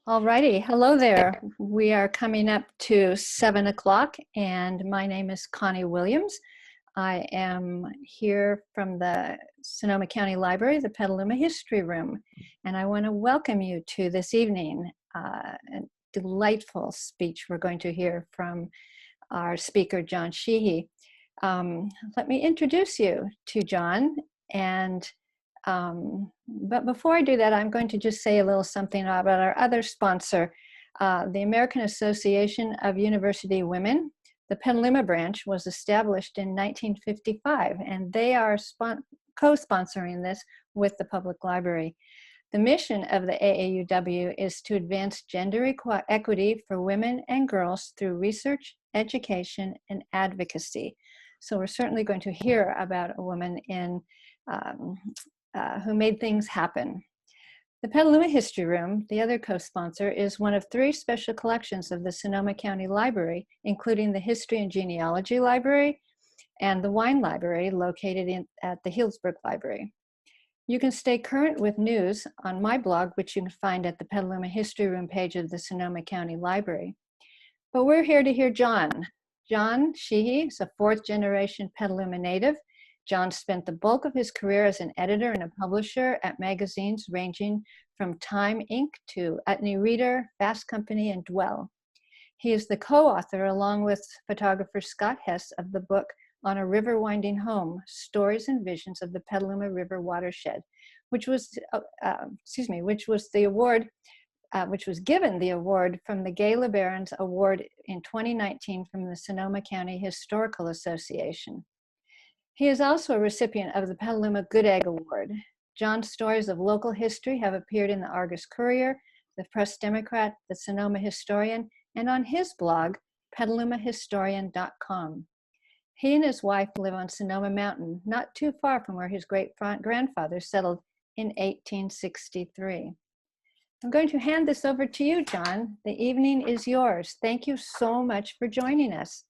Alrighty, hello there. We are coming up to 7 o'clock and my name is Connie Williams. I am here from the Sonoma County Library, the Petaluma History Room, and I want to welcome you to this evening. A delightful speech we're going to hear from our speaker, John Sheehy. Let me introduce you to John, but before I do that, I'm going to just say a little something about our other sponsor, the American Association of University Women. The Petaluma branch was established in 1955, and they are co-sponsoring this with the public library. The mission of the AAUW is to advance gender equity for women and girls through research, education, and advocacy. So we're certainly going to hear about a woman who made things happen. The Petaluma History Room, the other co-sponsor, is one of 3 special collections of the Sonoma County Library, including the History and Genealogy Library and the Wine Library located at the Healdsburg Library. You can stay current with news on my blog, which you can find at the Petaluma History Room page of the Sonoma County Library. But we're here to hear John. John Sheehy is a 4th-generation Petaluma native. John spent the bulk of his career as an editor and a publisher at magazines ranging from Time Inc. to Utne Reader, Fast Company, and Dwell. He is the co-author, along with photographer Scott Hess, of the book On a River Winding Home, Stories and Visions of the Petaluma River Watershed, which was given the award from the Gay LeBaron's Award in 2019 from the Sonoma County Historical Association. He is also a recipient of the Petaluma Good Egg Award. John's stories of local history have appeared in the Argus Courier, the Press Democrat, the Sonoma Historian, and on his blog, petalumahistorian.com. He and his wife live on Sonoma Mountain, not too far from where his great-grandfather settled in 1863. I'm going to hand this over to you, John. The evening is yours. Thank you so much for joining us.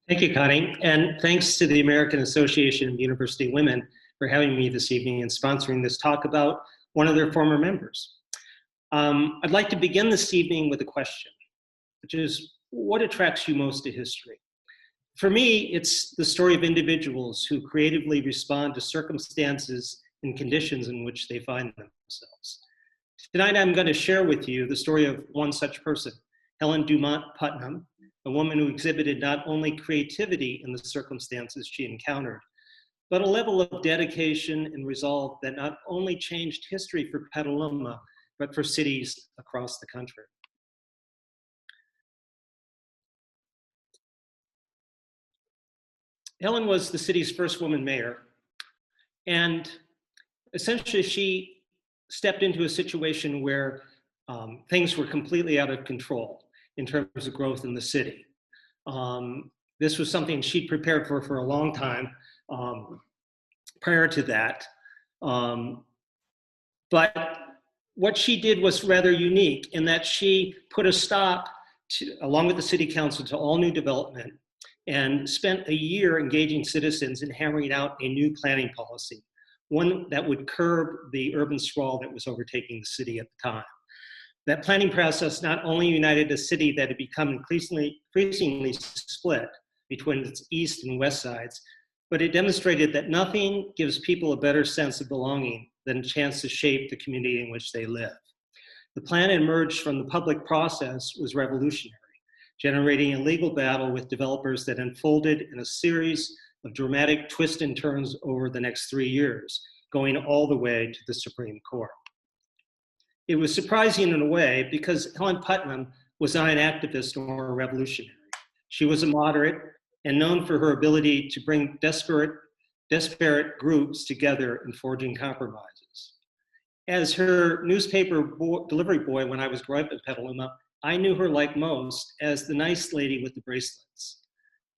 Thank you, Connie, and thanks to the American Association of University Women for having me this evening and sponsoring this talk about one of their former members. I'd like to begin this evening with a question, which is, what attracts you most to history? For me, it's the story of individuals who creatively respond to circumstances and conditions in which they find themselves. Tonight, I'm going to share with you the story of one such person, Helen Putnam, a woman who exhibited not only creativity in the circumstances she encountered, but a level of dedication and resolve that not only changed history for Petaluma, but for cities across the country. Helen was the city's first woman mayor, and essentially she stepped into a situation where things were completely out of control in terms of growth in the city. This was something she'd prepared for a long time prior to that. But what she did was rather unique in that she put a stop to, along with the city council, to all new development and spent a year engaging citizens in hammering out a new planning policy, one that would curb the urban sprawl that was overtaking the city at the time. That planning process not only united a city that had become increasingly split between its east and west sides, but it demonstrated that nothing gives people a better sense of belonging than a chance to shape the community in which they live. The plan emerged from the public process was revolutionary, generating a legal battle with developers that unfolded in a series of dramatic twists and turns over the next 3 years, going all the way to the Supreme Court. It was surprising in a way because Helen Putnam was not an activist or a revolutionary. She was a moderate and known for her ability to bring disparate groups together in forging compromises. As her newspaper delivery boy when I was growing up in Petaluma, I knew her, like most, as the nice lady with the bracelets.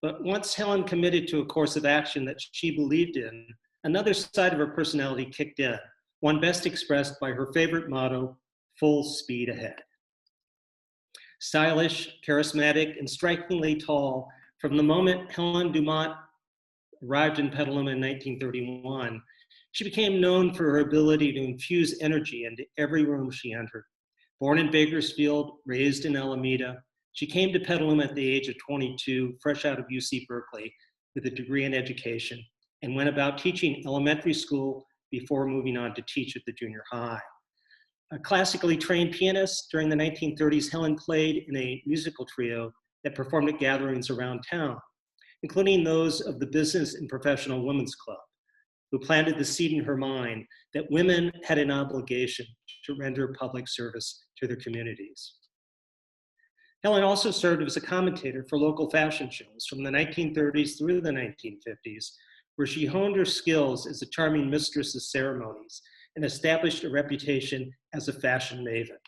But once Helen committed to a course of action that she believed in, another side of her personality kicked in, one best expressed by her favorite motto, full speed ahead. Stylish, charismatic, and strikingly tall, from the moment Helen Dumont arrived in Petaluma in 1931, she became known for her ability to infuse energy into every room she entered, Born in Bakersfield, raised in Alameda, she came to Petaluma at the age of 22, fresh out of UC Berkeley, with a degree in education, and went about teaching elementary school before moving on to teach at the junior high. A classically trained pianist, during the 1930s, Helen played in a musical trio that performed at gatherings around town, including those of the Business and Professional Women's Club, who planted the seed in her mind that women had an obligation to render public service to their communities. Helen also served as a commentator for local fashion shows from the 1930s through the 1950s, where she honed her skills as a charming mistress of ceremonies and established a reputation as a fashion maven.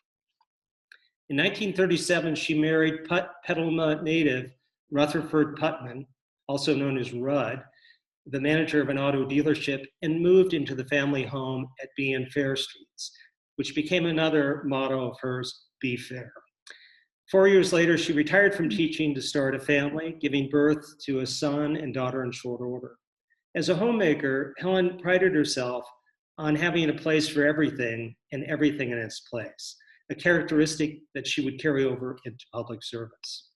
In 1937, she married Petaluma native Rutherford Putnam, also known as Rudd, the manager of an auto dealership, and moved into the family home at B and Fair Streets, which became another motto of hers, Be Fair. 4 years later, she retired from teaching to start a family, giving birth to a son and daughter in short order. As a homemaker, Helen prided herself on having a place for everything and everything in its place, a characteristic that she would carry over into public service.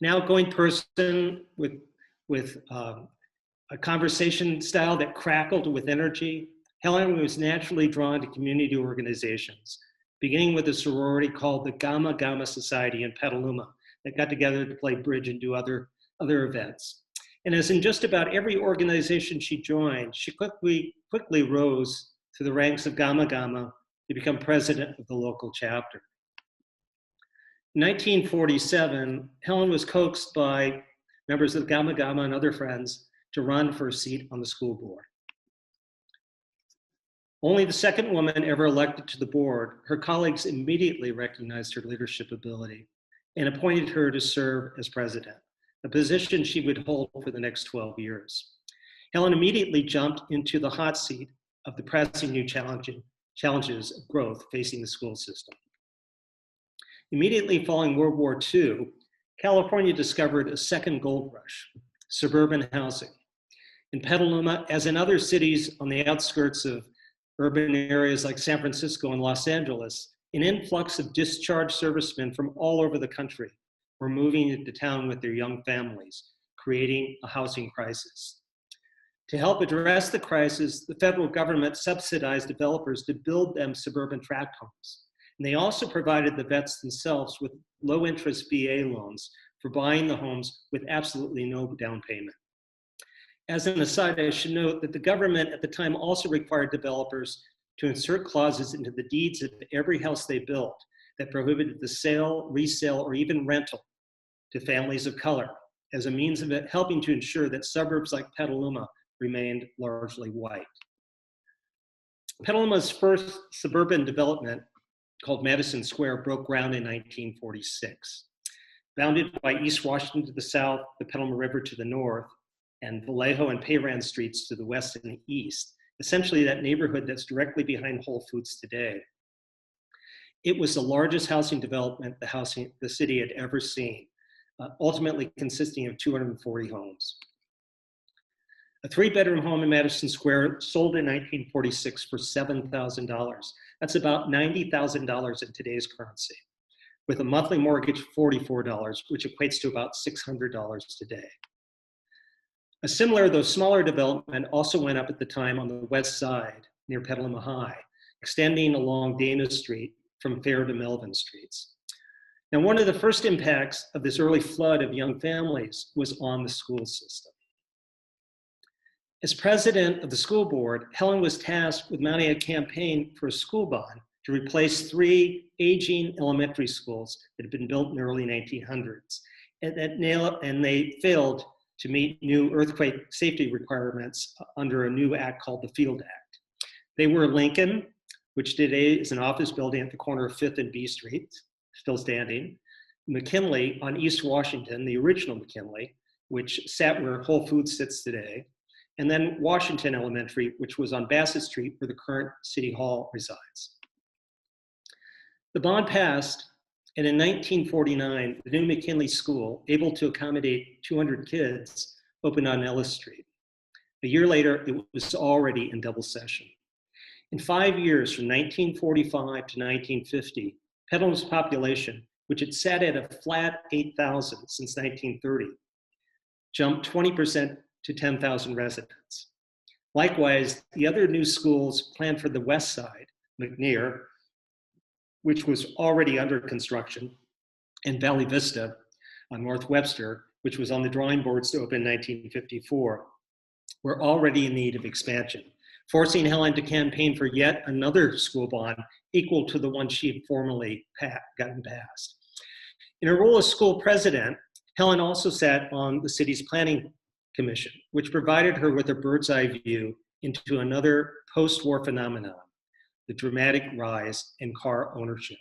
An outgoing person with a conversation style that crackled with energy, Helen was naturally drawn to community organizations, beginning with a sorority called the Gamma Gamma Society in Petaluma that got together to play bridge and do other events. And as in just about every organization she joined, she quickly rose to the ranks of Gamma Gamma to become president of the local chapter. In 1947, Helen was coaxed by members of Gamma Gamma and other friends to run for a seat on the school board. Only the second woman ever elected to the board, her colleagues immediately recognized her leadership ability and appointed her to serve as president, a position she would hold for the next 12 years. Helen immediately jumped into the hot seat of the pressing new challenges of growth facing the school system. Immediately following World War II, California discovered a second gold rush, suburban housing. In Petaluma, as in other cities on the outskirts of urban areas like San Francisco and Los Angeles, an influx of discharged servicemen from all over the country were moving into town with their young families, creating a housing crisis. To help address the crisis, the federal government subsidized developers to build them suburban tract homes. And they also provided the vets themselves with low-interest VA loans for buying the homes with absolutely no down payment. As an aside, I should note that the government at the time also required developers to insert clauses into the deeds of every house they built that prohibited the sale, resale, or even rental to families of color as a means of helping to ensure that suburbs like Petaluma remained largely white. Petaluma's first suburban development, called Madison Square, broke ground in 1946. Bounded by East Washington to the south, the Petaluma River to the north, and Vallejo and Payran streets to the west and the east, essentially that neighborhood that's directly behind Whole Foods today. It was the largest housing development the city had ever seen, ultimately consisting of 240 homes. A 3-bedroom home in Madison Square sold in 1946 for $7,000. That's about $90,000 in today's currency, with a monthly mortgage of $44, which equates to about $600 today. A similar, though smaller, development also went up at the time on the west side near Petaluma High, extending along Dana Street from Fair to Melvin Streets. Now, one of the first impacts of this early flood of young families was on the school system. As president of the school board, Helen was tasked with mounting a campaign for a school bond to replace 3 aging elementary schools that had been built in the early 1900s, and they failed to meet new earthquake safety requirements under a new act called the Field Act. They were Lincoln, which today is an office building at the corner of 5th and B Streets, still standing, McKinley on East Washington, the original McKinley, which sat where Whole Foods sits today, and then Washington Elementary, which was on Bassett Street where the current City Hall resides. The bond passed, and in 1949, the new McKinley School, able to accommodate 200 kids, opened on Ellis Street. A year later, it was already in double session. In 5 years, from 1945 to 1950, Petaluma's population, which had sat at a flat 8,000 since 1930, jumped 20% to 10,000 residents. Likewise, the other new schools planned for the west side, McNear, which was already under construction, and Valley Vista on North Webster, which was on the drawing boards to open in 1954, were already in need of expansion, forcing Helen to campaign for yet another school bond equal to the one she had formerly gotten passed. In her role as school president, Helen also sat on the city's planning commission, which provided her with a bird's eye view into another post-war phenomenon, the dramatic rise in car ownership.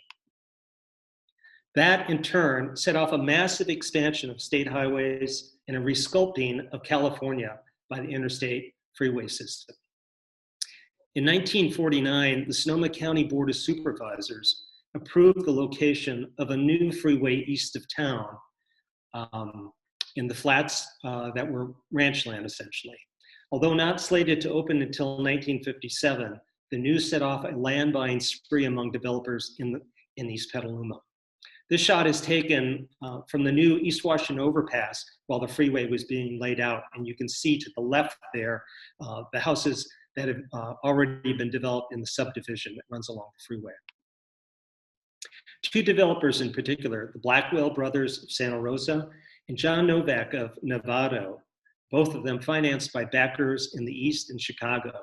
That, in turn, set off a massive expansion of state highways and a resculpting of California by the interstate freeway system. In 1949, the Sonoma County Board of Supervisors approved the location of a new freeway east of town in the flats that were ranch land, essentially. Although not slated to open until 1957, the news set off a land buying spree among developers in East Petaluma. This shot is taken from the new East Washington overpass while the freeway was being laid out. And you can see to the left there, the houses that have already been developed in the subdivision that runs along the freeway. Two developers in particular, the Blackwell brothers of Santa Rosa and John Novak of Novato, both of them financed by backers in the East and Chicago,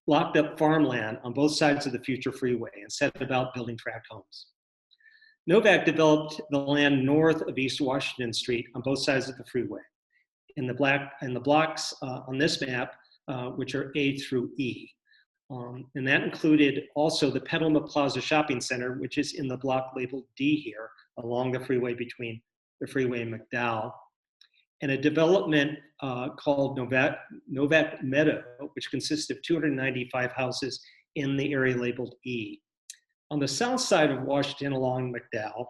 locked up farmland on both sides of the future freeway and set about building tract homes. Novak developed the land north of East Washington Street on both sides of the freeway. In the blocks on this map, which are A through E. And that included also the Petaluma Plaza Shopping Center, which is in the block labeled D here, along the freeway between the freeway and McDowell, and a development called Novak Meadow, which consists of 295 houses in the area labeled E. On the south side of Washington along McDowell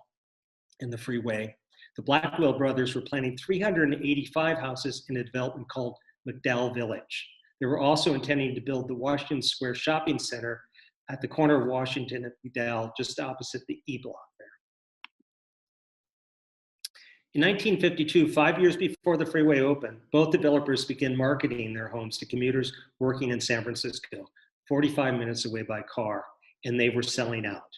and the freeway, the Blackwell brothers were planning 385 houses in a development called McDowell Village. They were also intending to build the Washington Square Shopping Center at the corner of Washington and McDowell, just opposite the E block there. In 1952, 5 years before the freeway opened, both developers began marketing their homes to commuters working in San Francisco, 45 minutes away by car, and they were selling out.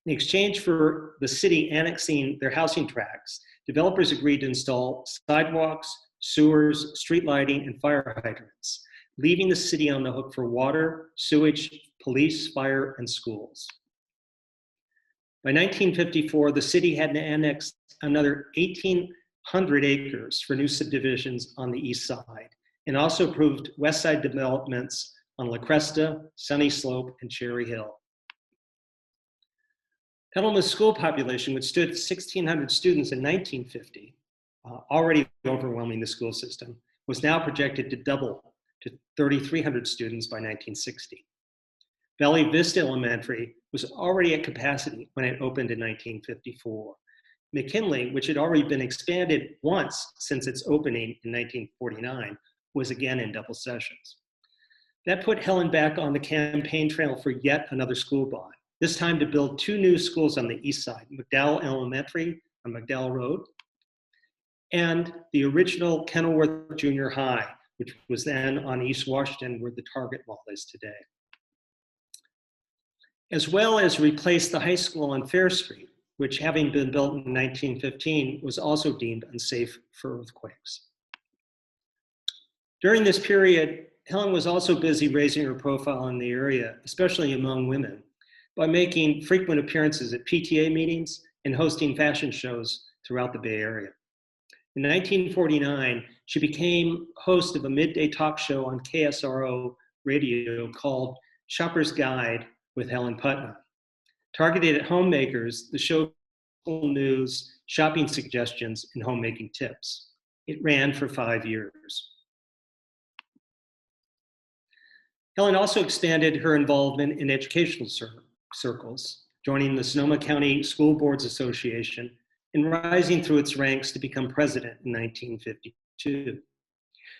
In exchange for the city annexing their housing tracts, developers agreed to install sidewalks, sewers, street lighting, and fire hydrants, leaving the city on the hook for water, sewage, police, fire, and schools. By 1954, the city had annexed another 1,800 acres for new subdivisions on the east side, and also approved west side developments on La Cresta, Sunny Slope, and Cherry Hill. Petaluma's school population, which stood at 1,600 students in 1950, already overwhelming the school system, was now projected to double to 3,300 students by 1960. Valley Vista Elementary was already at capacity when it opened in 1954. McKinley, which had already been expanded once since its opening in 1949, was again in double sessions. That put Helen back on the campaign trail for yet another school bond, this time to build two new schools on the east side, McDowell Elementary on McDowell Road, and the original Kenilworth Junior High, which was then on East Washington where the Target Mall is today. As well as replace the high school on Fair Street, which having been built in 1915 was also deemed unsafe for earthquakes. During this period, Helen was also busy raising her profile in the area, especially among women, by making frequent appearances at PTA meetings and hosting fashion shows throughout the Bay Area. In 1949, she became host of a midday talk show on KSRO radio called Shopper's Guide with Helen Putnam. Targeted at homemakers, the show news, shopping suggestions, and homemaking tips. It ran for 5 years. Helen also expanded her involvement in educational circles, joining the Sonoma County School Boards Association and rising through its ranks to become president in 1952.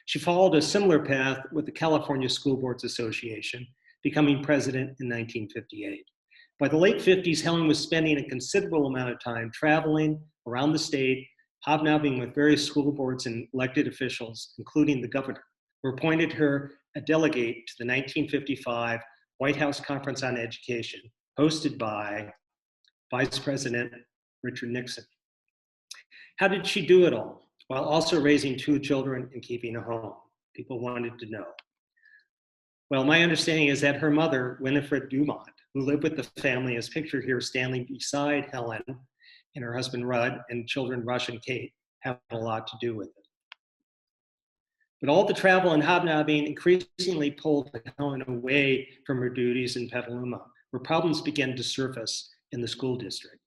She followed a similar path with the California School Boards Association, becoming president in 1958. By the late 50s, Helen was spending a considerable amount of time traveling around the state, hobnobbing with various school boards and elected officials, including the governor, who appointed her a delegate to the 1955 White House Conference on Education, hosted by Vice President Richard Nixon. How did she do it all while also raising 2 children and keeping a home? People wanted to know. Well, my understanding is that her mother, Winifred Dumont, who lived with the family, as pictured here, standing beside Helen, and her husband Rudd and children Rush and Kate, have a lot to do with it. But all the travel and hobnobbing increasingly pulled Helen away from her duties in Petaluma, where problems began to surface in the school district.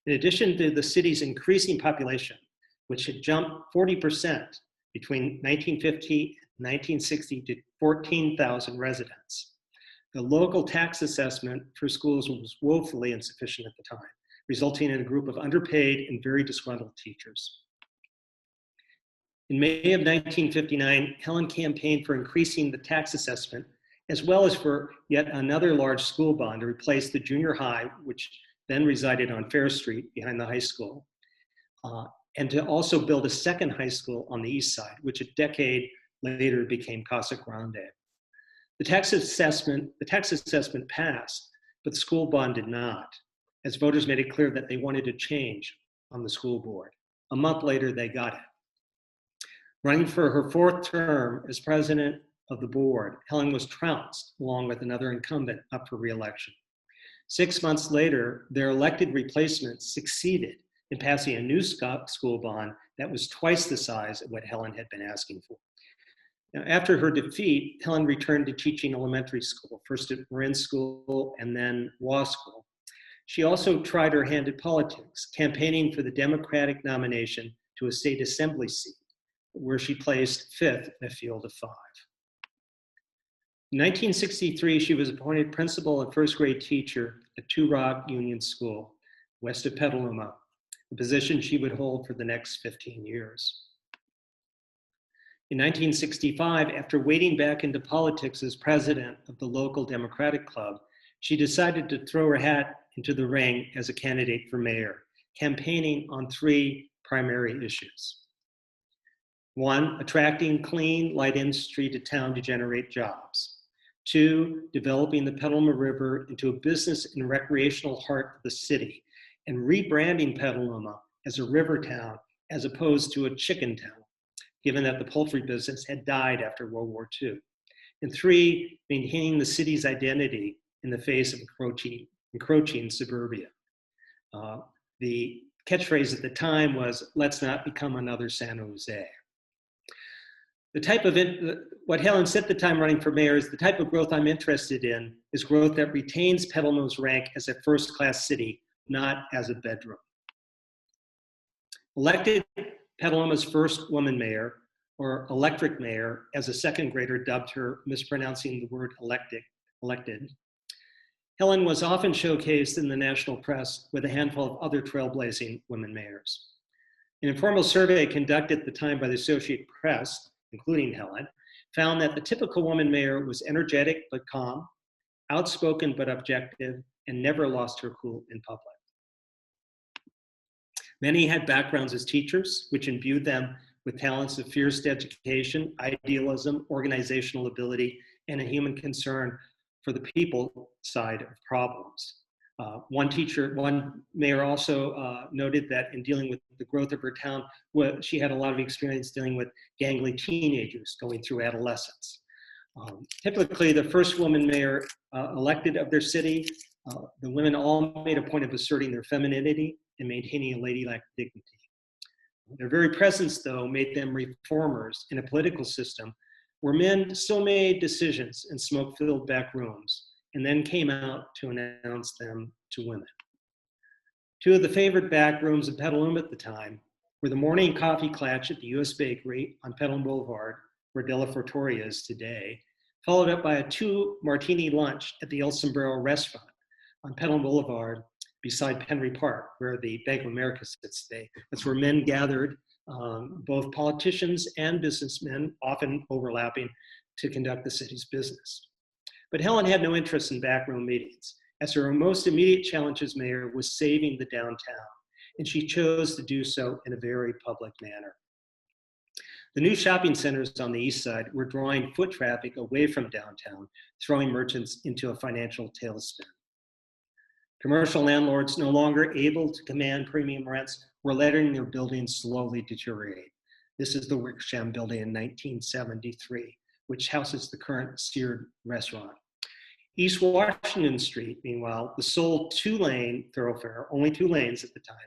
In addition to the city's increasing population, which had jumped 40% between 1950 and 1960 to 14,000 residents, the local tax assessment for schools was woefully insufficient at the time, resulting in a group of underpaid and very disgruntled teachers. In May of 1959, Helen campaigned for increasing the tax assessment, as well as for yet another large school bond to replace the junior high, which then resided on Fair Street behind the high school, and to also build a second high school on the east side, which a decade later became Casa Grande. The tax assessment passed, but the school bond did not, as voters made it clear that they wanted a change on the school board. A month later, they got it. Running for her 4th term as president of the board, Helen was trounced along with another incumbent up for re-election. 6 months later, their elected replacement succeeded in passing a new school bond that was twice the size of what Helen had been asking for. Now, after her defeat, Helen returned to teaching elementary school, first at Marin School and then Law School. She also tried her hand at politics, campaigning for the Democratic nomination to a state assembly seat, where she placed 5th in a field of 5. In 1963, she was appointed principal and 1st grade teacher at Two Rock Union School, west of Petaluma, a position she would hold for the next 15 years. In 1965, after wading back into politics as president of the local Democratic Club, she decided to throw her hat into the ring as a candidate for mayor, campaigning on 3 primary issues. 1, attracting clean, light industry to town to generate jobs. 2, developing the Petaluma River into a business and recreational heart of the city, and rebranding Petaluma as a river town as opposed to a chicken town, given that the poultry business had died after World War II. And 3, maintaining the city's identity in the face of encroaching suburbia. The catchphrase at the time was, "Let's not become another San Jose." What Helen said at the time running for mayor is, the type of growth I'm interested in is growth that retains Petaluma's rank as a first-class city, not as a bedroom. Elected Petaluma's first woman mayor, or electric mayor, as a 2nd grader dubbed her, mispronouncing the word elected, Helen was often showcased in the national press with a handful of other trailblazing women mayors. An informal survey conducted at the time by the Associated Press, including Helen, found that the typical woman mayor was energetic but calm, outspoken but objective, and never lost her cool in public. Many had backgrounds as teachers, which imbued them with talents of fierce dedication, idealism, organizational ability, and a human concern for the people side of problems. One mayor also noted that in dealing with the growth of her town, she had a lot of experience dealing with gangly teenagers going through adolescence. Typically, the first woman mayor elected of their city, the women all made a point of asserting their femininity and maintaining a ladylike dignity. Their very presence, though, made them reformers in a political system where men still made decisions in smoke-filled back rooms and then came out to announce them to women. 2 of the favorite back rooms of Petaluma at the time were the morning coffee klatch at the U.S. Bakery on Petaluma Boulevard, where De La Fortoria is today, followed up by a 2-martini lunch at the El Sombrero restaurant on Petaluma Boulevard beside Penry Park, where the Bank of America sits today. That's where men gathered, both politicians and businessmen, often overlapping, to conduct the city's business. But Helen had no interest in backroom meetings. as her most immediate challenge as mayor was saving the downtown, and she chose to do so in a very public manner. The new shopping centers on the east side were drawing foot traffic away from downtown, throwing merchants into a financial tailspin. Commercial landlords, no longer able to command premium rents, were letting their buildings slowly deteriorate. This is the Wickersham building in 1973, which houses the current Seared restaurant. East Washington Street, meanwhile, the sole two-lane thoroughfare, only 2 lanes at the time,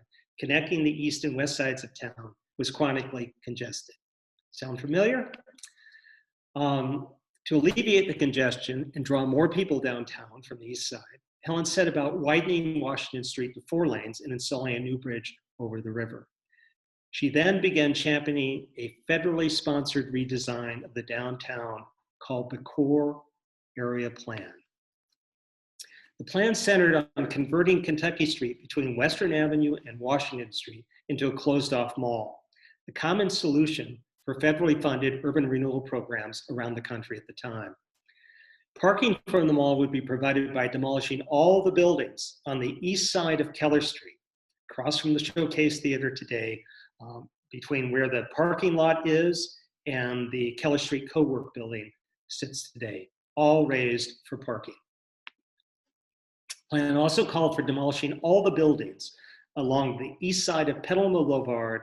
connecting the east and west sides of town, was chronically congested. Sound familiar? To alleviate the congestion and draw more people downtown from the east side, Helen set about widening Washington Street to 4 lanes and installing a new bridge over the river. She then began championing a federally sponsored redesign of the downtown called the Core Area Plan. The plan centered on converting Kentucky Street between Western Avenue and Washington Street into a closed-off mall, the common solution for federally funded urban renewal programs around the country at the time. Parking from the mall would be provided by demolishing all the buildings on the east side of Keller Street, across from the Showcase Theater today, between where the parking lot is and the Keller Street Co-work building sits today, all raised for parking. Plan also called for demolishing all the buildings along the east side of Petaluma Boulevard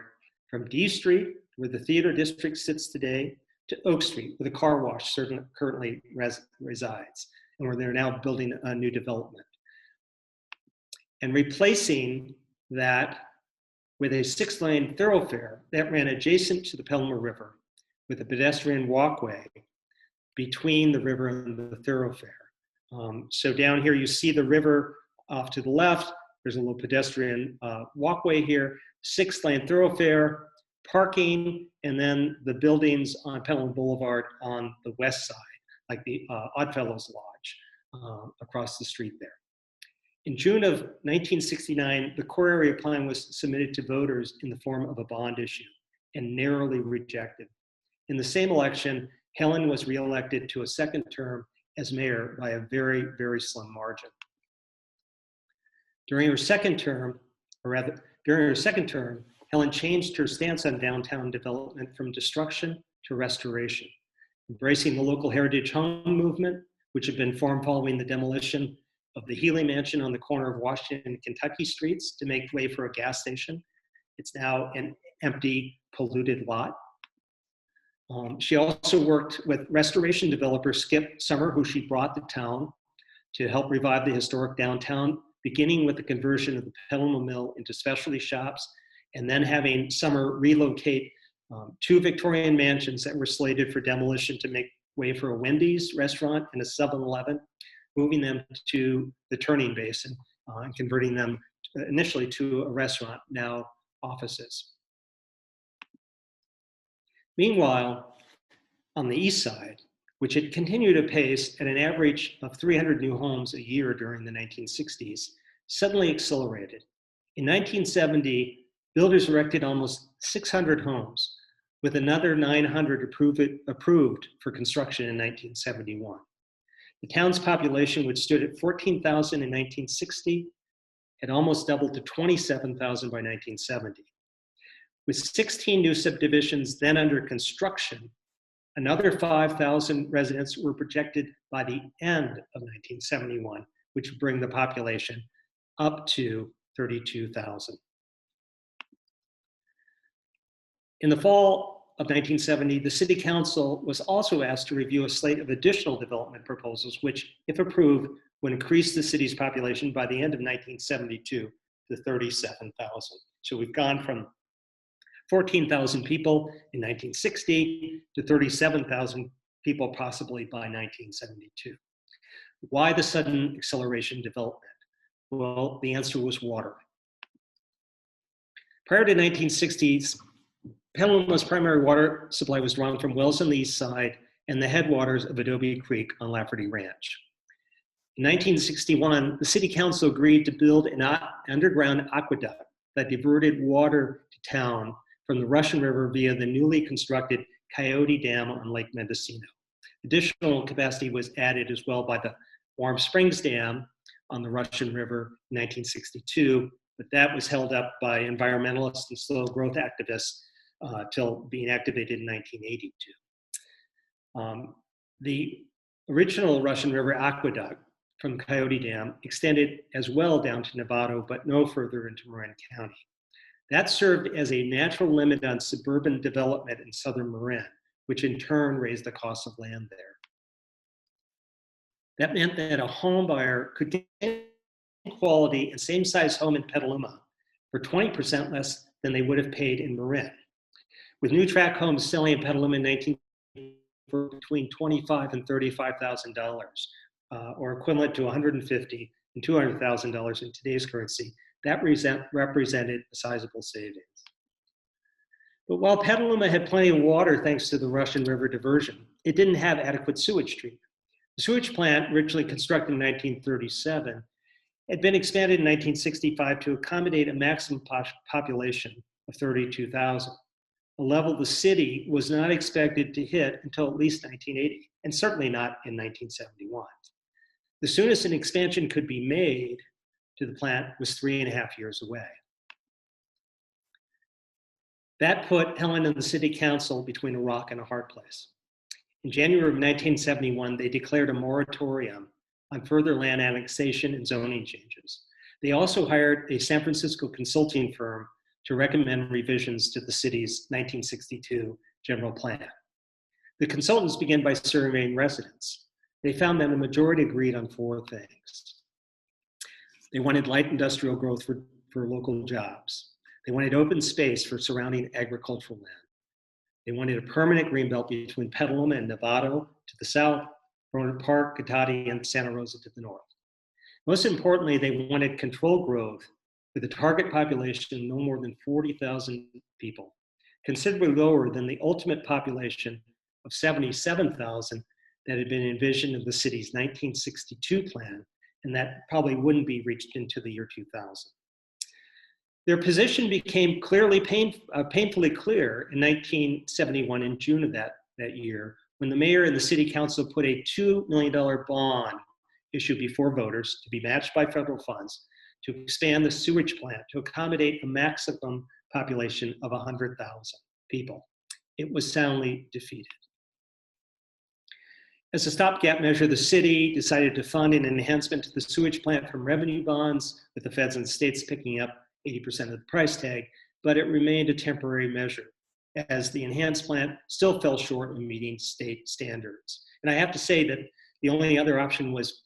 from D Street, where the theater district sits today, to Oak Street, where the car wash currently resides, and where they're now building a new development. And replacing that with a 6-lane thoroughfare that ran adjacent to the Petaluma River with a pedestrian walkway between the river and the thoroughfare. So down here, you see the river off to the left. There's a little pedestrian walkway here, 6-lane thoroughfare, parking, and then the buildings on Petaluma Boulevard on the west side, like the Oddfellows Lodge across the street there. In June of 1969, the core area plan was submitted to voters in the form of a bond issue and narrowly rejected. In the same election, Helen was reelected to a second term as mayor by a very, very slim margin. During her second term, Helen changed her stance on downtown development from destruction to restoration, embracing the local heritage home movement, which had been formed following the demolition of the Healy Mansion on the corner of Washington and Kentucky Streets to make way for a gas station. It's now an empty, polluted lot. She also worked with restoration developer Skip Summer, who she brought to town to help revive the historic downtown, beginning with the conversion of the Petaluma Mill into specialty shops, and then having Summer relocate 2 Victorian mansions that were slated for demolition to make way for a Wendy's restaurant and a 7-Eleven, moving them to the Turning Basin and converting them initially to a restaurant, now offices. Meanwhile, on the east side, which had continued apace at an average of 300 new homes a year during the 1960s, suddenly accelerated. In 1970, builders erected almost 600 homes, with another 900 approved for construction in 1971. The town's population, which stood at 14,000 in 1960, had almost doubled to 27,000 by 1970. With 16 new subdivisions then under construction, another 5,000 residents were projected by the end of 1971, which would bring the population up to 32,000. In the fall of 1970, the City Council was also asked to review a slate of additional development proposals, which, if approved, would increase the city's population by the end of 1972 to 37,000. So we've gone from 14,000 people in 1960 to 37,000 people possibly by 1972. Why the sudden acceleration development? Well, the answer was water. Prior to 1960s, Petaluma's primary water supply was drawn from wells on the east side and the headwaters of Adobe Creek on Lafferty Ranch. In 1961, the City Council agreed to build an underground aqueduct that diverted water to town from the Russian River via the newly constructed Coyote Dam on Lake Mendocino. Additional capacity was added as well by the Warm Springs Dam, on the Russian River in 1962, but that was held up by environmentalists and slow growth activists till being activated in 1982. The original Russian River aqueduct from Coyote Dam extended as well down to Novato, but no further into Marin County. That served as a natural limit on suburban development in southern Marin, which in turn raised the cost of land there. That meant that a home buyer could get quality and same size home in Petaluma for 20% less than they would have paid in Marin. With new tract homes selling in Petaluma in 19 for between $25,000 and $35,000, or equivalent to $150,000 and $200,000 in today's currency, that represented a sizable savings. But while Petaluma had plenty of water thanks to the Russian River diversion, it didn't have adequate sewage treatment. The sewage plant, originally constructed in 1937, had been expanded in 1965 to accommodate a maximum population of 32,000, a level the city was not expected to hit until at least 1980, and certainly not in 1971. The soonest an expansion could be made to the plant was 3.5 years away. That put Helen and the city council between a rock and a hard place. In January of 1971, they declared a moratorium on further land annexation and zoning changes. They also hired a San Francisco consulting firm to recommend revisions to the city's 1962 general plan. The consultants began by surveying residents. They found that a majority agreed on 4 things. They wanted light industrial growth for local jobs. They wanted open space for surrounding agricultural land. They wanted a permanent greenbelt between Petaluma and Novato to the south, Rohnert Park, Cotati, and Santa Rosa to the north. Most importantly, they wanted controlled growth with a target population no more than 40,000 people, considerably lower than the ultimate population of 77,000 that had been envisioned in the city's 1962 plan, and that probably wouldn't be reached into the year 2000. Their position became painfully clear in 1971, in June of that year, when the mayor and the city council put a $2 million bond issued before voters to be matched by federal funds to expand the sewage plant to accommodate a maximum population of 100,000 people. It was soundly defeated. As a stopgap measure, the city decided to fund an enhancement to the sewage plant from revenue bonds, with the feds and the states picking up 80% of the price tag, but it remained a temporary measure, as the enhanced plant still fell short of meeting state standards. And I have to say that the only other option was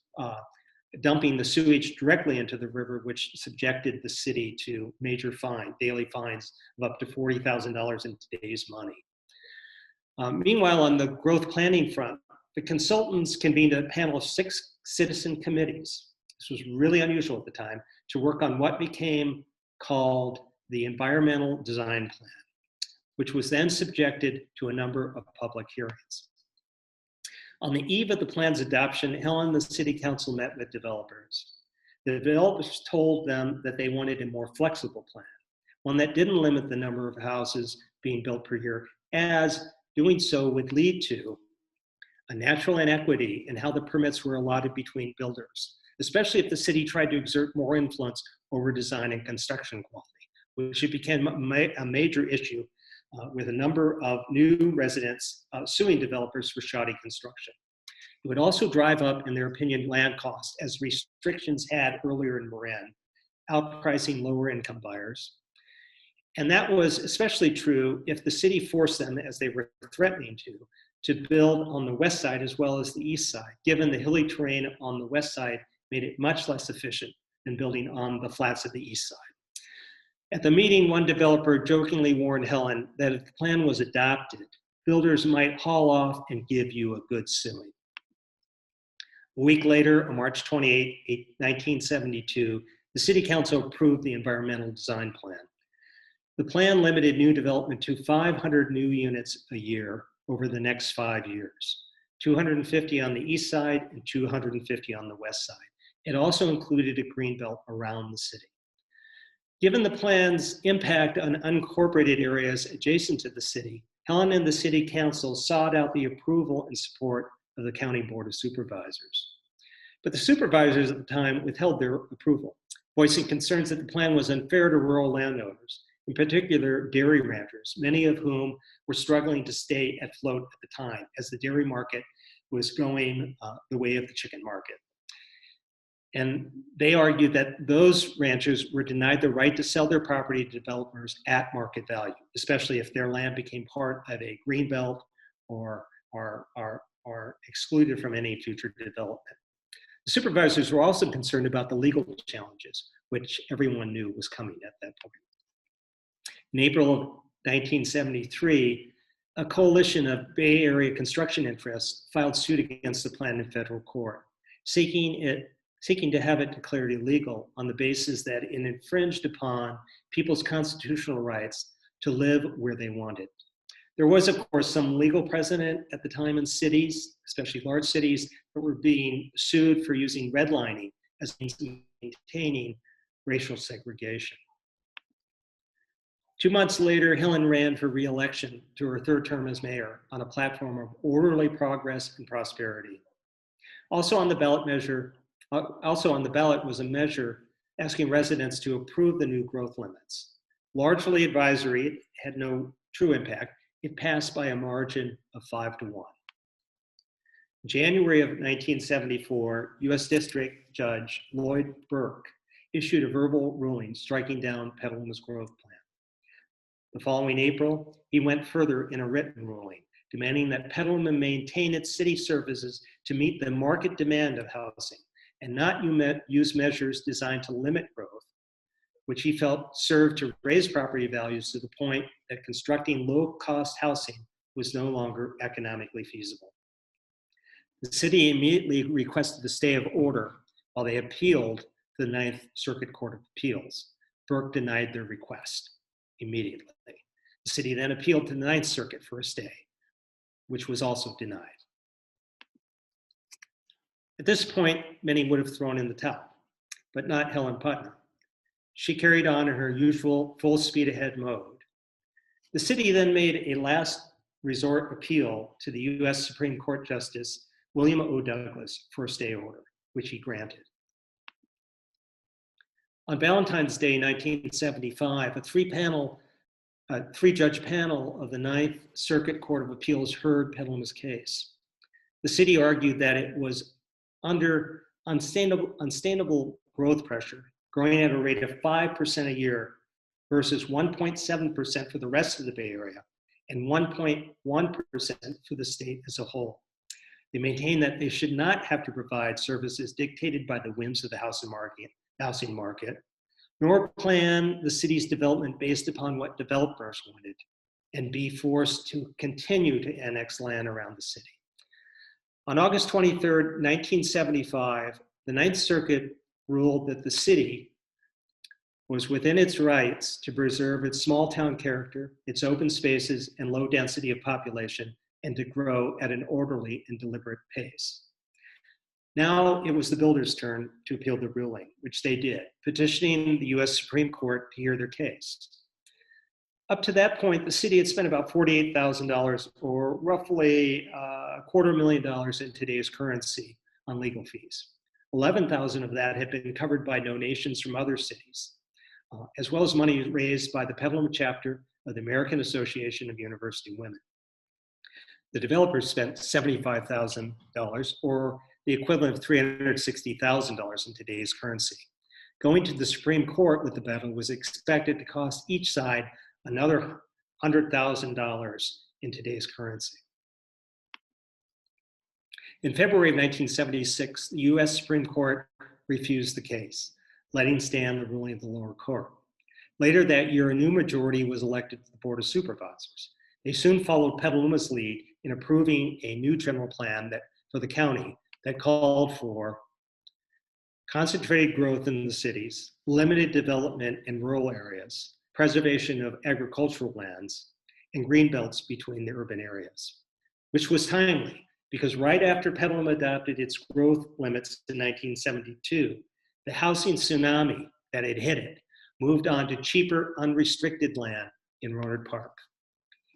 dumping the sewage directly into the river, which subjected the city to major daily fines of up to $40,000 in today's money. Meanwhile, on the growth planning front, the consultants convened a panel of 6 citizen committees. This was really unusual at the time, to work on what became called the Environmental Design Plan, which was then subjected to a number of public hearings. On the eve of the plan's adoption, Helen and the city council met with developers. The developers told them that they wanted a more flexible plan, one that didn't limit the number of houses being built per year, as doing so would lead to a natural inequity in how the permits were allotted between builders, especially if the city tried to exert more influence over design and construction quality, which became a major issue with a number of new residents suing developers for shoddy construction. It would also drive up, in their opinion, land costs, as restrictions had earlier in Marin, outpricing lower income buyers. And that was especially true if the city forced them, as they were threatening to build on the west side as well as the east side, given the hilly terrain on the west side made it much less efficient than building on the flats of the east side. At the meeting, one developer jokingly warned Helen that if the plan was adopted, builders might haul off and give you a good suing. A week later, on March 28, 1972, the city council approved the environmental design plan. The plan limited new development to 500 new units a year over the next 5 years, 250 on the east side and 250 on the west side. It also included a greenbelt around the city. Given the plan's impact on unincorporated areas adjacent to the city, Helen and the city council sought out the approval and support of the County Board of Supervisors. But the supervisors at the time withheld their approval, voicing concerns that the plan was unfair to rural landowners, in particular dairy ranchers, many of whom were struggling to stay afloat at the time as the dairy market was going the way of the chicken market. And they argued that those ranchers were denied the right to sell their property to developers at market value, especially if their land became part of a green belt or excluded from any future development. The supervisors were also concerned about the legal challenges, which everyone knew was coming at that point. In April of 1973, a coalition of Bay Area construction interests filed suit against the plan in federal court, seeking to have it declared illegal on the basis that it infringed upon people's constitutional rights to live where they wanted. There was, of course, some legal precedent at the time in cities, especially large cities, that were being sued for using redlining as means of maintaining racial segregation. 2 months later, Helen ran for re-election to her third term as mayor on a platform of orderly progress and prosperity. Also on the ballot was a measure asking residents to approve the new growth limits. Largely advisory, it had no true impact. It passed by a margin of 5-1. In January of 1974, U.S. District Judge Lloyd Burke issued a verbal ruling striking down Petaluma's growth plan. The following April, he went further in a written ruling, demanding that Petaluma maintain its city services to meet the market demand of housing and not use measures designed to limit growth, which he felt served to raise property values to the point that constructing low-cost housing was no longer economically feasible. The city immediately requested a stay of order while they appealed to the Ninth Circuit Court of Appeals. Burke denied their request immediately. The city then appealed to the Ninth Circuit for a stay, which was also denied. At this point, many would have thrown in the towel, but not Helen Putnam. She carried on in her usual full speed ahead mode. The city then made a last resort appeal to the US Supreme Court Justice William O. Douglas for a stay order, which he granted. On Valentine's Day, 1975, a three-judge panel of the Ninth Circuit Court of Appeals heard Petaluma's case. The city argued that it was under unsustainable growth pressure, growing at a rate of 5% a year versus 1.7% for the rest of the Bay Area and 1.1% for the state as a whole. They maintained that they should not have to provide services dictated by the whims of the housing market, nor plan the city's development based upon what developers wanted, and be forced to continue to annex land around the city. On August 23rd, 1975, the Ninth Circuit ruled that the city was within its rights to preserve its small town character, its open spaces, and low density of population, and to grow at an orderly and deliberate pace. Now it was the builders' turn to appeal the ruling, which they did, petitioning the US Supreme Court to hear their case. Up to that point, the city had spent about $48,000, or roughly $250,000 in today's currency, on legal fees. $11,000 of that had been covered by donations from other cities, as well as money raised by the Petaluma chapter of the American Association of University Women. The developers spent $75,000, or the equivalent of $360,000 in today's currency. Going to the Supreme Court with the battle was expected to cost each side another $100,000 in today's currency. In February of 1976, the US Supreme Court refused the case, letting stand the ruling of the lower court. Later that year, a new majority was elected to the Board of Supervisors. They soon followed Petaluma's lead in approving a new general plan for the county that called for concentrated growth in the cities, limited development in rural areas, preservation of agricultural lands, and green belts between the urban areas, which was timely because right after Petaluma adopted its growth limits in 1972, the housing tsunami that had hit it moved on to cheaper, unrestricted land in Rohnert Park.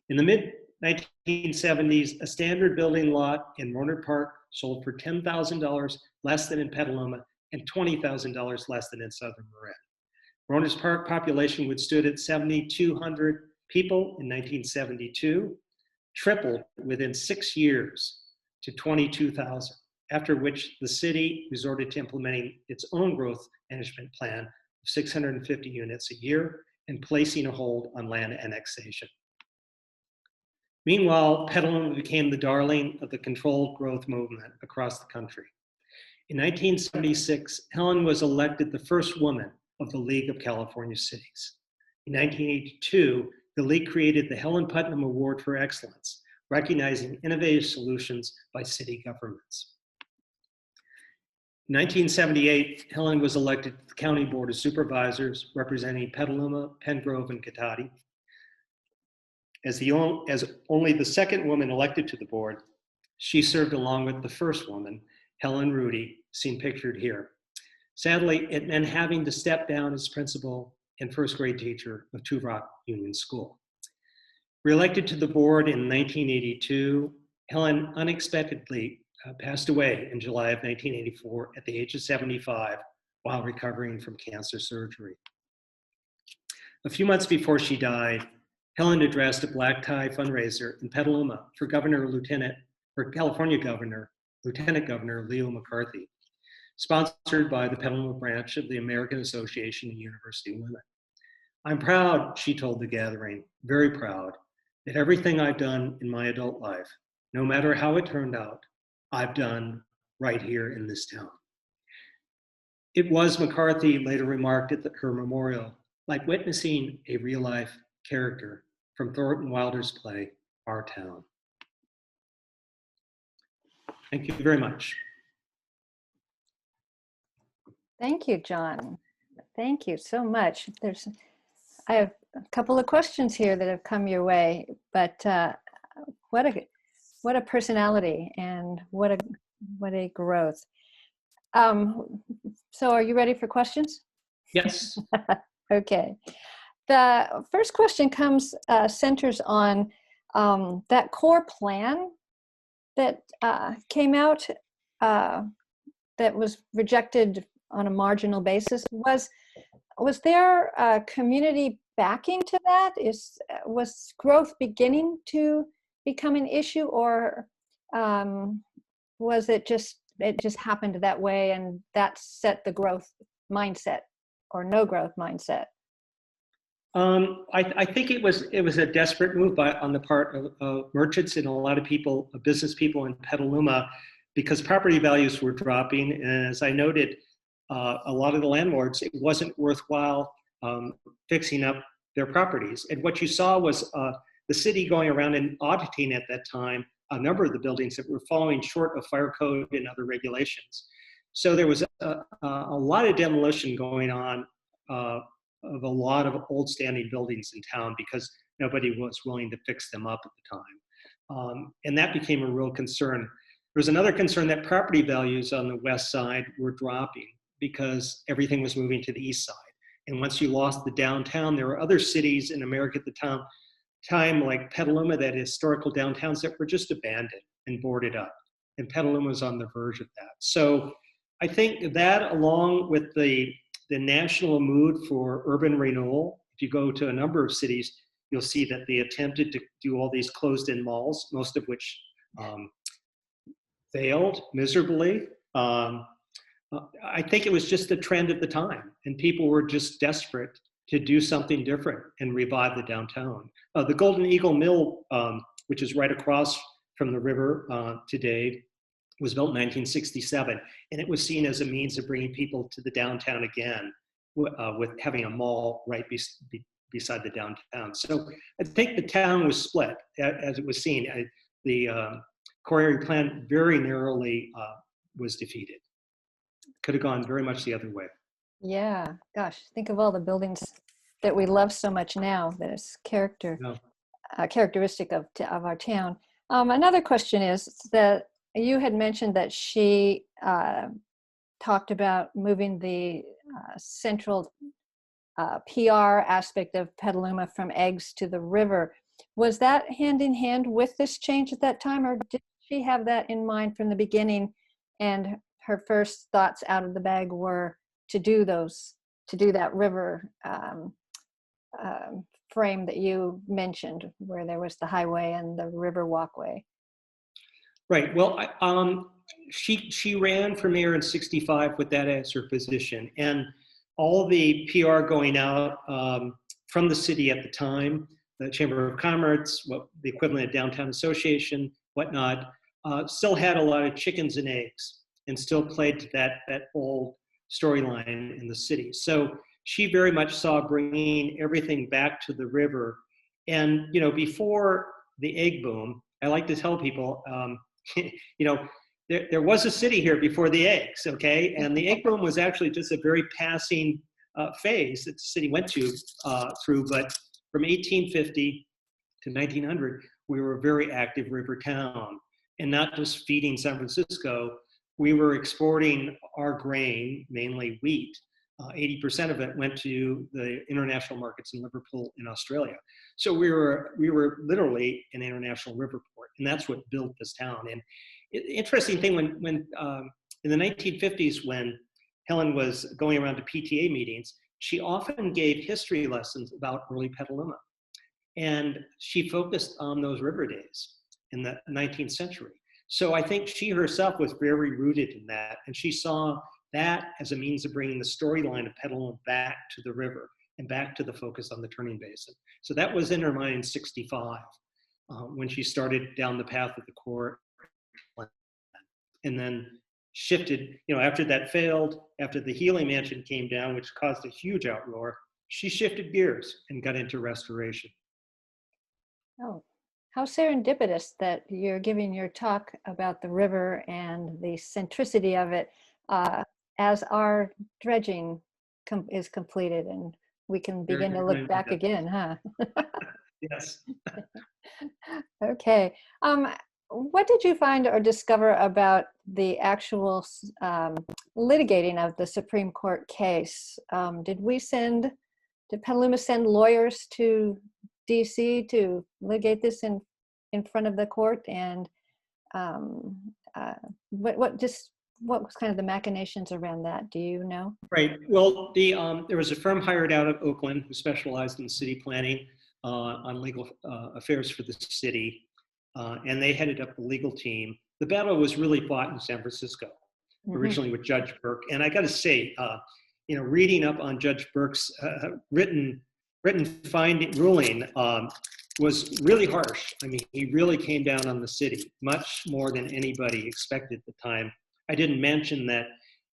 In the mid-1970s, a standard building lot in Rohnert Park sold for $10,000 less than in Petaluma, and $20,000 less than in Southern Marin. Rohners Park population would stood at 7,200 people in 1972, tripled within 6 years to 22,000, after which the city resorted to implementing its own growth management plan of 650 units a year and placing a hold on land annexation. Meanwhile, Petaluma became the darling of the controlled growth movement across the country. In 1976, Helen was elected the first woman of the League of California Cities. In 1982, the League created the Helen Putnam Award for Excellence, recognizing innovative solutions by city governments. In 1978, Helen was elected to the County Board of Supervisors, representing Petaluma, Pen Grove, and Cotati. As only the second woman elected to the board, she served along with the first woman, Helen Rudy, seen pictured here. Sadly, it meant having to step down as principal and first grade teacher of Two Rock Union School. Reelected to the board in 1982, Helen unexpectedly passed away in July of 1984 at the age of 75 while recovering from cancer surgery. A few months before she died, Helen addressed a black tie fundraiser in Petaluma for California Governor, Lieutenant Governor Leo McCarthy, sponsored by the Petaluma branch of the American Association of University Women. "I'm proud," she told the gathering, "very proud, that everything I've done in my adult life, no matter how it turned out, I've done right here in this town." It was, McCarthy later remarked at her memorial, like witnessing a real-life character from Thornton Wilder's play, Our Town. Thank you very much. Thank you, John. Thank you so much. I have a couple of questions here that have come your way, but what a personality and what a growth. So are you ready for questions? Yes. Okay. The first question centers on that core plan that came out that was rejected on a marginal basis. Was there community backing to that? Was growth beginning to become an issue, or was it just happened that way and that set the growth mindset or no growth mindset? I think it was a desperate move on the part of merchants and a lot of people, business people in Petaluma, because property values were dropping. And as I noted, a lot of the landlords, it wasn't worthwhile fixing up their properties. And what you saw was the city going around and auditing at that time a number of the buildings that were falling short of fire code and other regulations. So there was a lot of demolition going on of a lot of old standing buildings in town because nobody was willing to fix them up at the time. And that became a real concern. There was another concern that property values on the west side were dropping because everything was moving to the east side. And once you lost the downtown, there were other cities in America at the time like Petaluma, that historical downtowns that were just abandoned and boarded up. And Petaluma was on the verge of that. So I think that, along with the national mood for urban renewal, if you go to a number of cities, you'll see that they attempted to do all these closed-in malls, most of which failed miserably. I think it was just the trend at the time, and people were just desperate to do something different and revive the downtown. The Golden Eagle Mill, which is right across from the river today, was built in 1967, and it was seen as a means of bringing people to the downtown again, with having a mall right beside the downtown. So I think the town was split, as it was seen. The core area plan very narrowly was defeated. Could have gone very much the other way. Yeah, gosh, think of all the buildings that we love so much now that is characteristic of our town. Another question is that you had mentioned that she talked about moving the central PR aspect of Petaluma from eggs to the river. Was that hand in hand with this change at that time, or did she have that in mind from the beginning, and her first thoughts out of the bag were to do that river frame that you mentioned, where there was the highway and the river walkway. Right. Well, she ran for mayor in '65 with that as her position, and all the PR going out from the city at the time, the Chamber of Commerce, what the equivalent of Downtown Association, whatnot, still had a lot of chickens and eggs, and still played to that old storyline in the city. So she very much saw bringing everything back to the river, and before the egg boom, I like to tell people. There was a city here before the eggs, okay? And the egg boom was actually just a very passing phase that the city went through. But from 1850 to 1900, we were a very active river town. And not just feeding San Francisco, we were exporting our grain, mainly wheat. 80% of it went to the international markets in Liverpool in Australia. So we were literally an international river port, and that's what built this town. And interesting thing, when in the 1950s, when Helen was going around to PTA meetings, she often gave history lessons about early Petaluma, and she focused on those river days in the 19th century. So I think she herself was very rooted in that, and she saw that as a means of bringing the storyline of Petaluma back to the river and back to the focus on the turning basin. So that was in her mind in '65 when she started down the path of the court, and then shifted, after that failed, after the Healy Mansion came down, which caused a huge outroar, she shifted gears and got into restoration. Oh, how serendipitous that you're giving your talk about the river and the centricity of it as our dredging is completed, and we can begin to look back again, huh? Yes. Okay. What did you find or discover about the actual litigating of the Supreme Court case? Did Petaluma send lawyers to DC to litigate this in front of the court? And what was kind of the machinations around that? Do you know? Right. Well, there was a firm hired out of Oakland who specialized in city planning on legal affairs for the city, and they headed up the legal team. The battle was really fought in San Francisco, originally with Judge Burke. And I got to say, reading up on Judge Burke's written ruling was really harsh. I mean, he really came down on the city, much more than anybody expected at the time. I didn't mention that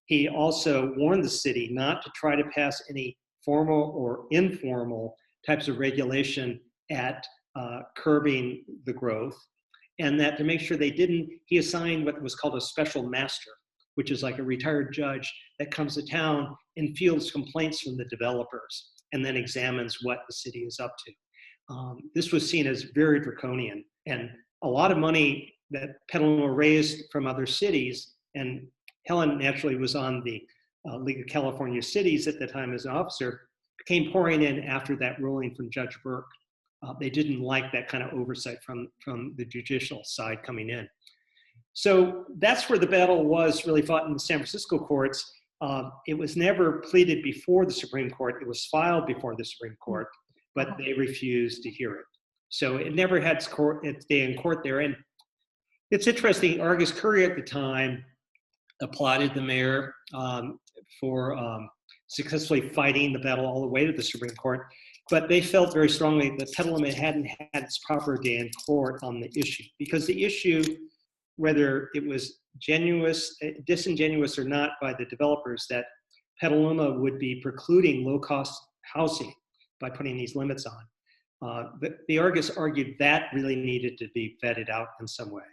he also warned the city not to try to pass any formal or informal types of regulation at curbing the growth, and that to make sure they didn't, he assigned what was called a special master, which is like a retired judge that comes to town and fields complaints from the developers and then examines what the city is up to. This was seen as very draconian, and a lot of money that Petaluma raised from other cities, and Helen naturally was on the League of California Cities at the time as an officer, came pouring in after that ruling from Judge Burke. They didn't like that kind of oversight from the judicial side coming in. So that's where the battle was really fought in the San Francisco courts. It was never pleaded before the Supreme Court. It was filed before the Supreme Court, but they refused to hear it. So it never had its day in court there. And it's interesting, Argus Courier at the time applauded the mayor for successfully fighting the battle all the way to the Supreme Court, but they felt very strongly that Petaluma hadn't had its proper day in court on the issue, because the issue, whether it was disingenuous or not by the developers, that Petaluma would be precluding low-cost housing by putting these limits on. The Argus argued that really needed to be vetted out in some way.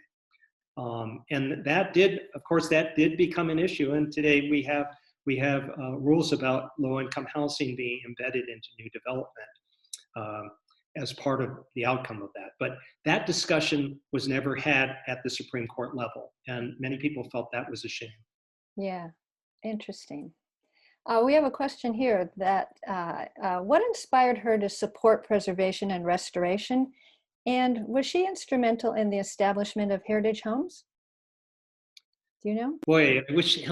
And that did, of course, that did become an issue. And today we have rules about low-income housing being embedded into new development as part of the outcome of that. But that discussion was never had at the Supreme Court level, and many people felt that was a shame. Yeah, interesting. We have a question here that what inspired her to support preservation and restoration? And was she instrumental in the establishment of heritage homes? Do you know? Boy, I wish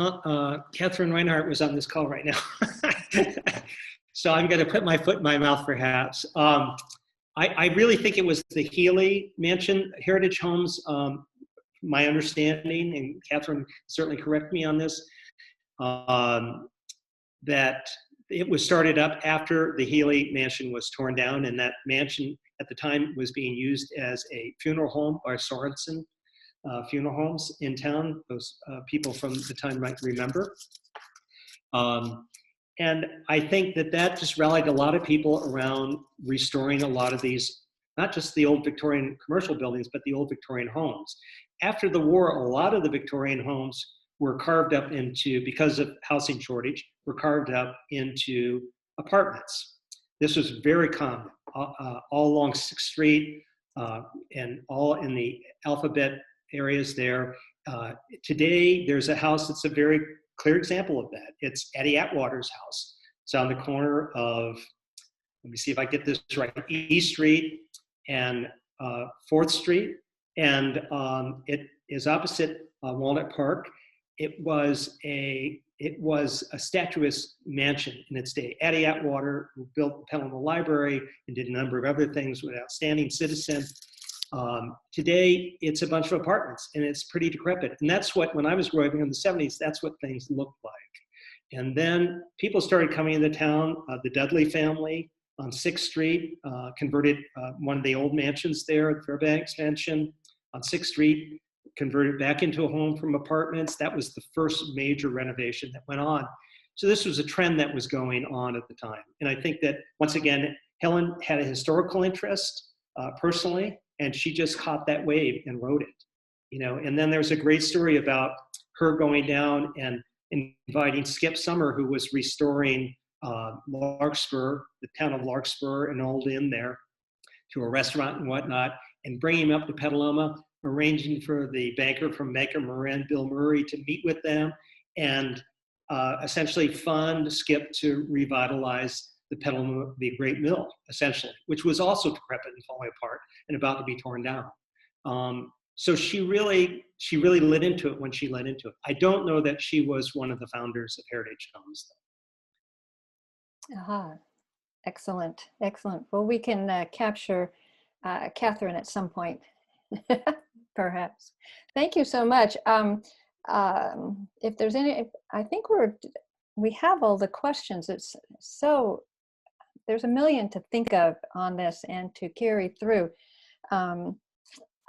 Catherine Reinhardt was on this call right now. So I'm going to put my foot in my mouth, perhaps. I really think it was the Healy Mansion Heritage Homes, my understanding, and Catherine certainly correct me on this, that it was started up after the Healy Mansion was torn down, and that mansion at the time was being used as a funeral home by Sorensen funeral homes in town. Those people from the time might remember. And I think that just rallied a lot of people around restoring a lot of these, not just the old Victorian commercial buildings, but the old Victorian homes. After the war, a lot of the Victorian homes were carved up into, because of housing shortage, were carved up into apartments. This was very common, all along 6th Street and all in the Alphabet areas there. Today, there's a house that's a very clear example of that. It's Eddie Atwater's house. It's on the corner of, let me see if I get this right, E Street and 4th Street. And it is opposite Walnut Park. It was a statuesque mansion in its day. Eddie Atwater, who built the Petaluma Library and did a number of other things, was an outstanding citizen. Today, it's a bunch of apartments, and it's pretty decrepit. And that's what, when I was growing up in the 70s, that's what things looked like. And then people started coming into town. The Dudley family on 6th Street converted one of the old mansions there, the Fairbanks Mansion on 6th Street, converted back into a home from apartments. That was the first major renovation that went on. So this was a trend that was going on at the time. And I think that, once again, Helen had a historical interest personally, and she just caught that wave and wrote it, you know. And then there's a great story about her going down and inviting Skip Summer, who was restoring Larkspur, the town of Larkspur, an old inn there, to a restaurant and whatnot, and bringing him up to Petaluma, arranging for the banker from Banker Marin, Bill Murray, to meet with them and essentially fund Skip to revitalize the Petaluma, the Great Mill, essentially, which was also decrepit and falling apart and about to be torn down. So she really lit into it when she lit into it. I don't know that she was one of the founders of Heritage Homes, though. Aha, excellent, excellent. Well, we can capture Catherine at some point, perhaps. Thank you so much. If there's any, I think we have all the questions. It's so, there's a million to think of on this and to carry through. I'm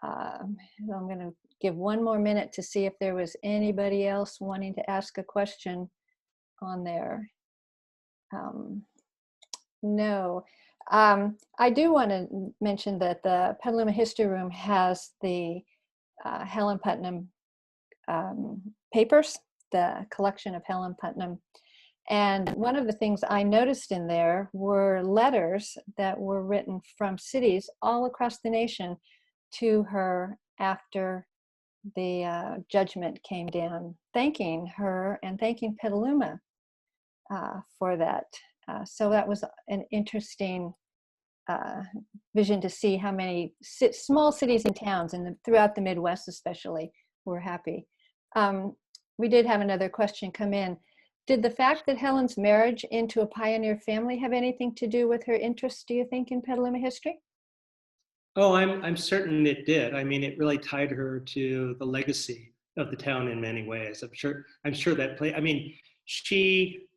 going to give one more minute to see if there was anybody else wanting to ask a question on there. No. I do want to mention that the Petaluma History Room has the Helen Putnam papers, the collection of Helen Putnam. And one of the things I noticed in there were letters that were written from cities all across the nation to her after the judgment came down, thanking her and thanking Petaluma for that. So that was an interesting vision to see how many small cities and towns throughout the Midwest especially were happy. We did have another question come in. Did the fact that Helen's marriage into a pioneer family have anything to do with her interest, do you think, in Petaluma history? Oh, I'm certain it did. I mean, it really tied her to the legacy of the town in many ways. I'm sure that played. I mean, she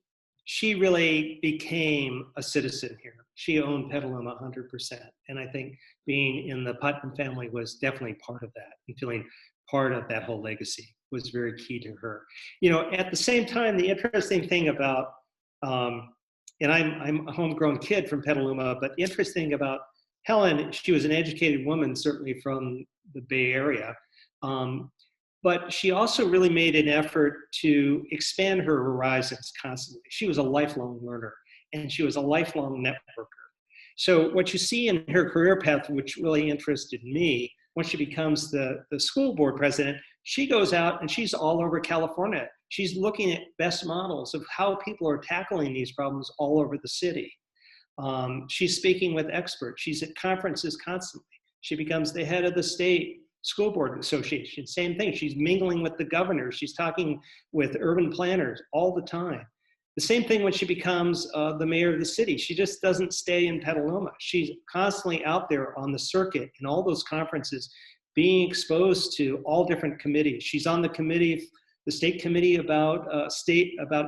really became a citizen here. She owned Petaluma 100%. And I think being in the Putnam family was definitely part of that, and feeling part of that whole legacy was very key to her. You know, at the same time, the interesting thing about, and I'm a homegrown kid from Petaluma, but the interesting thing about Helen, she was an educated woman, certainly from the Bay Area. But she also really made an effort to expand her horizons constantly. She was a lifelong learner, and she was a lifelong networker. So what you see in her career path, which really interested me, once she becomes the school board president, she goes out and she's all over California. She's looking at best models of how people are tackling these problems all over the city. She's speaking with experts. She's at conferences constantly. She becomes the head of the state School Board Association, same thing. She's mingling with the governor. She's talking with urban planners all the time. The same thing when she becomes the mayor of the city. She just doesn't stay in Petaluma. She's constantly out there on the circuit in all those conferences, being exposed to all different committees. She's on the committee, the state committee about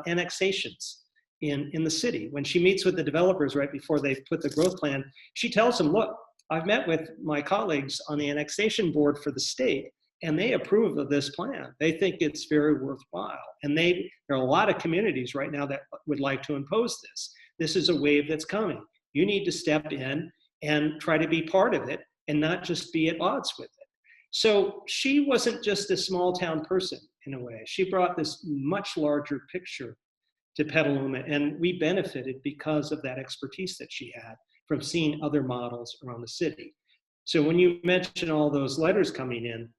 annexations in the city. When she meets with the developers right before they put the growth plan, she tells them, look, I've met with my colleagues on the annexation board for the state, and they approve of this plan. They think it's very worthwhile. And there are a lot of communities right now that would like to impose this. This is a wave that's coming. You need to step in and try to be part of it and not just be at odds with it. So she wasn't just a small town person in a way. She brought this much larger picture to Petaluma, and we benefited because of that expertise that she had from seeing other models around the city. So when you mention all those letters coming in,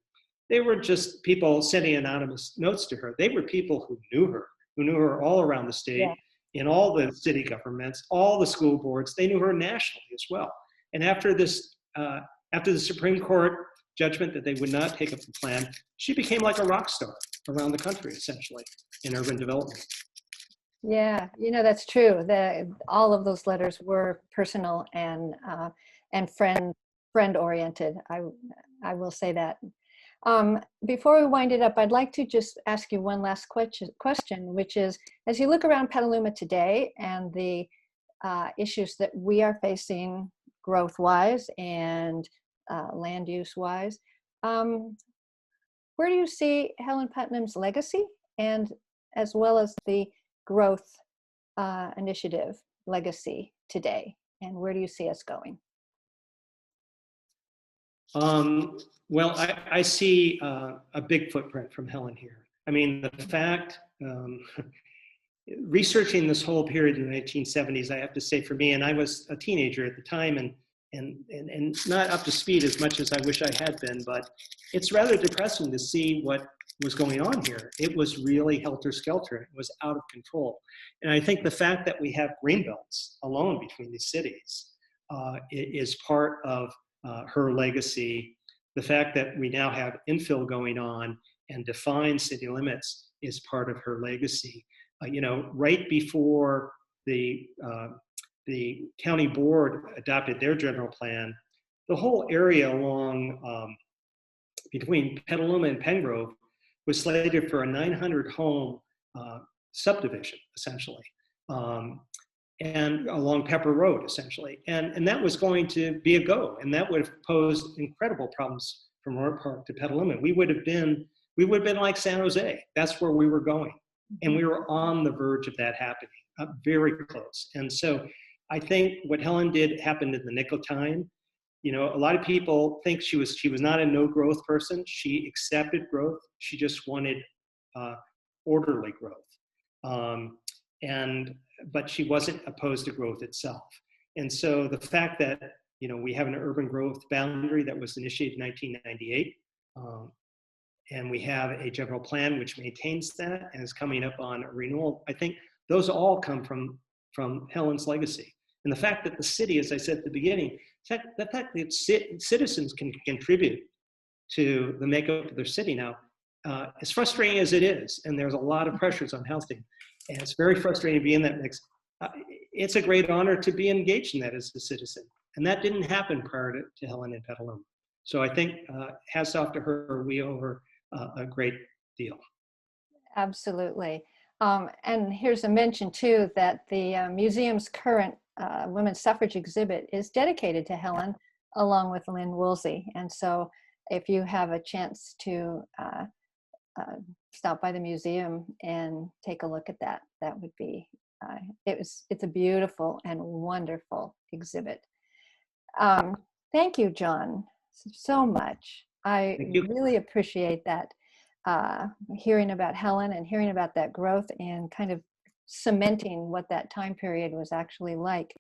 they were just people sending anonymous notes to her. They were people who knew her all around the state, yeah, in all the city governments, all the school boards. They knew her nationally as well. And after this, after the Supreme Court judgment that they would not take up the plan, she became like a rock star around the country, essentially, in urban development. Yeah, that's true. All of those letters were personal and friend oriented. I will say that. Before we wind it up, I'd like to just ask you one last question, which is, as you look around Petaluma today and the issues that we are facing growth-wise and land use-wise, where do you see Helen Putnam's legacy, and as well as the growth initiative legacy today, and where do you see us going? Well, I see a big footprint from Helen here. I mean, the fact, researching this whole period in the 1970s, I have to say for me, and I was a teenager at the time and not up to speed as much as I wish I had been, but it's rather depressing to see what was going on here. It was really helter-skelter. It was out of control. And I think the fact that we have grain belts alone between these cities is part of her legacy. The fact that we now have infill going on and defined city limits is part of her legacy. Right before the county board adopted their general plan, the whole area along between Petaluma and Pengrove was slated for a 900 home subdivision, essentially, and along Pepper Road, essentially. And that was going to be a go, and that would have posed incredible problems from Roar Park to Petaluma. We would have been like San Jose. That's where we were going. And we were on the verge of that happening, very close. And so I think what Helen did happened in the nick of time. A lot of people think she was not a no growth person. She accepted growth. She just wanted orderly growth. But she wasn't opposed to growth itself. And so the fact that, we have an urban growth boundary that was initiated in 1998, and we have a general plan which maintains that and is coming up on a renewal, I think those all come from Helen's legacy. And the fact that the city, as I said at the beginning, the fact that citizens can contribute to the makeup of their city now, as frustrating as it is, and there's a lot of pressures on housing, and it's very frustrating to be in that mix, it's a great honor to be engaged in that as a citizen. And that didn't happen prior to Helen and Petaluma. So I think hats off to her, we owe her a great deal. Absolutely. And here's a mention too that the museum's current women's suffrage exhibit is dedicated to Helen, along with Lynn Woolsey. And so if you have a chance to stop by the museum and take a look at that, that would be, it's a beautiful and wonderful exhibit. Thank you, John, so much. I really appreciate that, hearing about Helen and hearing about that growth and kind of cementing what that time period was actually like.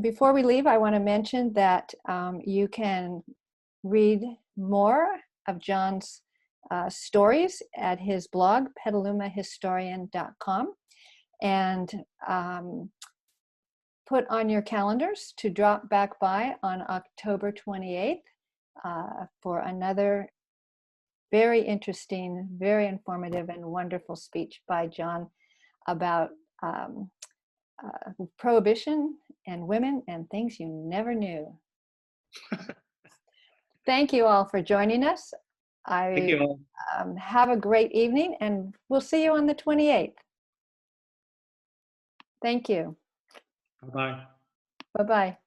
Before we leave, I want to mention that you can read more of John's stories at his blog, petalumahistorian.com, and put on your calendars to drop back by on October 28th for another very interesting, very informative, and wonderful speech by John about prohibition and women and things you never knew. Thank you all for joining us. Thank you all. Have a great evening, and we'll see you on the 28th. Thank you. Bye-bye. Bye-bye.